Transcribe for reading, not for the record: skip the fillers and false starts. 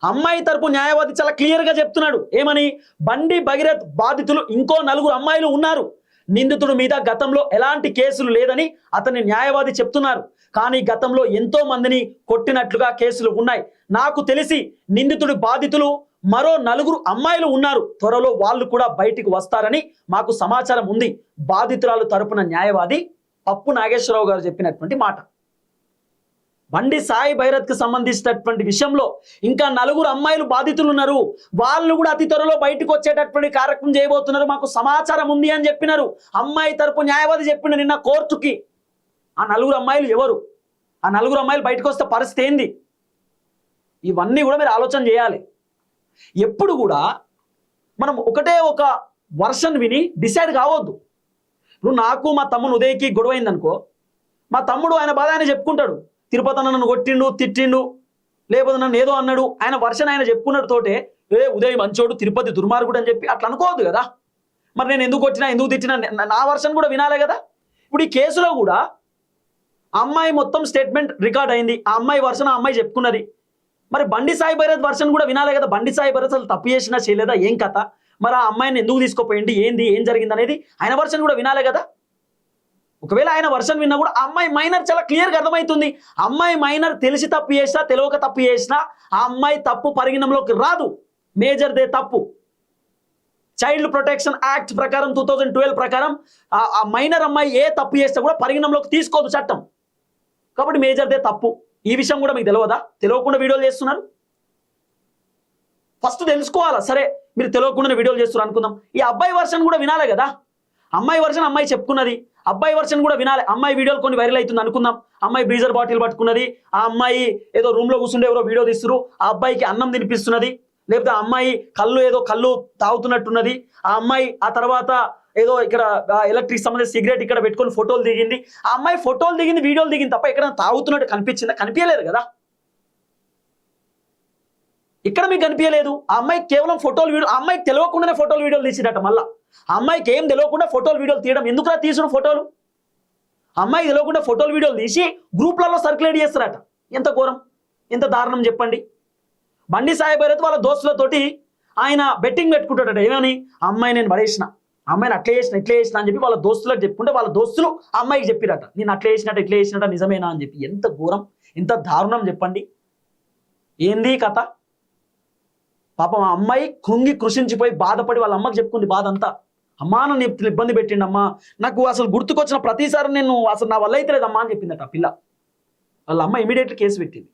అమ్మాయి తరపు న్యాయవాది చాలా క్లియర్గా చెప్తున్నాడు. ఏమని? బండి భగీరథ్ బాధితులు ఇంకో 4 అమ్మాయిలు ఉన్నారు. నిందితుడి మీద గతంలో ఎలాంటి కేసులు లేదని అతని న్యాయవాది చెప్తున్నారు. కానీ గతంలో ఎంతో మందిని కొట్టినట్లుగా కేసులు ఉన్నాయి. నాకు తెలిసి నిందితుడి బాధితులు మరో 4 అమ్మాయిలు ఉన్నారు. త్వరలో వాళ్ళు కూడా బయటికి వస్తారని మాకు సమాచారం ఉంది. బాధితురాలు తరపున న్యాయవాది పప్పు నాగేశ్వరరావు గారు చెప్పినటువంటి మాట. బండి సాయి భైరత్కి సంబంధించినటువంటి విషయంలో ఇంకా 4 అమ్మాయిలు బాధితులు ఉన్నారు. వాళ్ళు కూడా అతి త్వరలో బయటకు వచ్చేటటువంటి కార్యక్రమం చేయబోతున్నారు. మాకు సమాచారం ఉంది అని చెప్పినారు. అమ్మాయి తరపు న్యాయవాది చెప్పిన నిన్న కోర్టుకి. ఆ 4 అమ్మాయిలు ఎవరు? ఆ 4 అమ్మాయిలు బయటకు వస్తే పరిస్థితి ఏంది? ఇవన్నీ కూడా మీరు ఆలోచన చేయాలి. ఎప్పుడు కూడా మనం ఒకటే ఒక వర్షన్ విని డిసైడ్ కావద్దు. ఇప్పుడు నాకు మా తమ్ముడు ఉదయ్కి గొడవ అయిందనుకో, మా తమ్ముడు ఆయన బాధ ఆయన చెప్పుకుంటాడు. తిరుపతి నన్ను కొట్టిండు, తిట్టిండు, లేకపోతే నన్ను ఏదో అన్నాడు, ఆయన వర్షన్ ఆయన చెప్పుకున్నాడు తోటే ఉదయ్ మంచోడు, తిరుపతి దుర్మార్గుడు అని చెప్పి అట్లా అనుకోవద్దు కదా. మరి నేను ఎందుకు కొట్టినా, ఎందుకు తిట్టినా, నా వర్షన్ కూడా వినాలే కదా. ఇప్పుడు ఈ కేసులో కూడా అమ్మాయి మొత్తం స్టేట్మెంట్ రికార్డ్ అయింది. ఆ అమ్మాయి వర్షన్ ఆ అమ్మాయి చెప్పుకున్నది. మరి బండి సాయి భైరత్ వర్షన్ కూడా వినాలే కదా. బండి సాయి భైరత్ అసలు తప్పు చేసినా చేయలేదా, ఏం కథ, మరి ఆ అమ్మాయిని ఎందుకు తీసుకోపోయింది, ఏంది, ఏం జరిగింది అనేది ఆయన వర్షన్ కూడా వినాలే కదా. ఒకవేళ ఆయన వర్షన్ విన్నా కూడా అమ్మాయి మైనర్ చాలా క్లియర్గా అర్థమవుతుంది. అమ్మాయి మైనర్ తెలిసి తప్పు చేసినా తెలియక తప్పు చేసినా ఆ అమ్మాయి తప్పు పరిగణంలోకి రాదు. మేజర్ దే తప్పు. చైల్డ్ ప్రొటెక్షన్ యాక్ట్ ప్రకారం 2012 ప్రకారం ఆ మైనర్ అమ్మాయి ఏ తప్పు చేస్తే కూడా పరిగణంలోకి తీసుకోదు చట్టం. కాబట్టి మేజర్ దే తప్పు. ఈ విషయం కూడా మీకు తెలియదా? తెలియకుండా వీడియోలు చేస్తున్నారు. ఫస్ట్ తెలుసుకోవాలా. సరే మీరు తెలియకుండా వీడియోలు చేస్తున్నారు అనుకుందాం. ఈ అబ్బాయి వర్షన్ కూడా వినాలే కదా. అమ్మాయి వర్షన్ అమ్మాయి చెప్పుకున్నది, అబ్బాయి వర్షన్ కూడా వినాలి. అమ్మాయి వీడియోలు కొన్ని వైరల్ అవుతుంది అనుకుందాం. అమ్మాయి బ్రీజర్ బాటిల్ పట్టుకున్నది, ఆ అమ్మాయి ఏదో రూమ్లో కూర్చుండే ఎవరో వీడియో తీస్తున్నారు, ఆ అబ్బాయికి అన్నం తినిపిస్తున్నది, లేకపోతే ఆ అమ్మాయి కళ్ళు తాగుతున్నట్టున్నది, ఆ అమ్మాయి ఆ తర్వాత ఏదో ఇక్కడ ఎలక్ట్రిక్ సంబంధించిన సిగరెట్ ఇక్కడ పెట్టుకొని ఫోటోలు దిగింది. ఆ అమ్మాయి ఫోటోలు దిగింది, వీడియోలు దిగింది తప్ప ఎక్కడ తాగుతున్నట్టు కనిపించిందా? కనిపించలేదు కదా. ఇక్కడ మీకు కనిపించలేదు. ఆ అమ్మాయి కేవలం ఫోటోలు వీడియో, ఆ అమ్మాయికి తెలియకుండానే ఫోటోలు వీడియోలు తీసినట్ట. మళ్ళీ ఆ అమ్మాయికి ఏం తెలియకుండా ఫోటోలు వీడియోలు తీయడం ఎందుకురా? తీసుకున్న ఫోటోలు అమ్మాయికి తెలియకుండా ఫోటోలు వీడియోలు తీసి గ్రూప్లలో సర్క్యులేట్ చేస్తారట. ఎంత ఘోరం, ఎంత దారుణం చెప్పండి. బండి సాయి భైరత్ వాళ్ళ దోస్తులతోటి ఆయన బెట్టింగ్ పెట్టుకుంటాడట. ఏమని? అమ్మాయి నేను పడేసిన, అమ్మాయిని అట్లా చేసిన ఇట్లా చేసిన అని చెప్పి వాళ్ళ దోస్తులకు చెప్పుకుంటే వాళ్ళ దోస్తులు అమ్మాయికి చెప్పిరట, నేను అట్లా చేసినట్టు ఇట్లా చేసినట్ట నిజమేనా అని చెప్పి. ఎంత ఘోరం, ఎంత దారుణం చెప్పండి. ఏంది కథ? పాపం ఆ అమ్మాయి కృంగి కృషించిపోయి బాధపడి వాళ్ళ అమ్మకి చెప్పుకుంది బాధ అంతా. అమ్మా నన్ను ఇబ్బంది పెట్టిండమ్మా, నాకు అసలు గుర్తుకొచ్చిన ప్రతిసారి నేను అసలు నా వల్ల అయితే లేదమ్మా అని చెప్పిందట ఆ పిల్ల. వాళ్ళ అమ్మ ఇమీడియట్లీ కేసు పెట్టింది.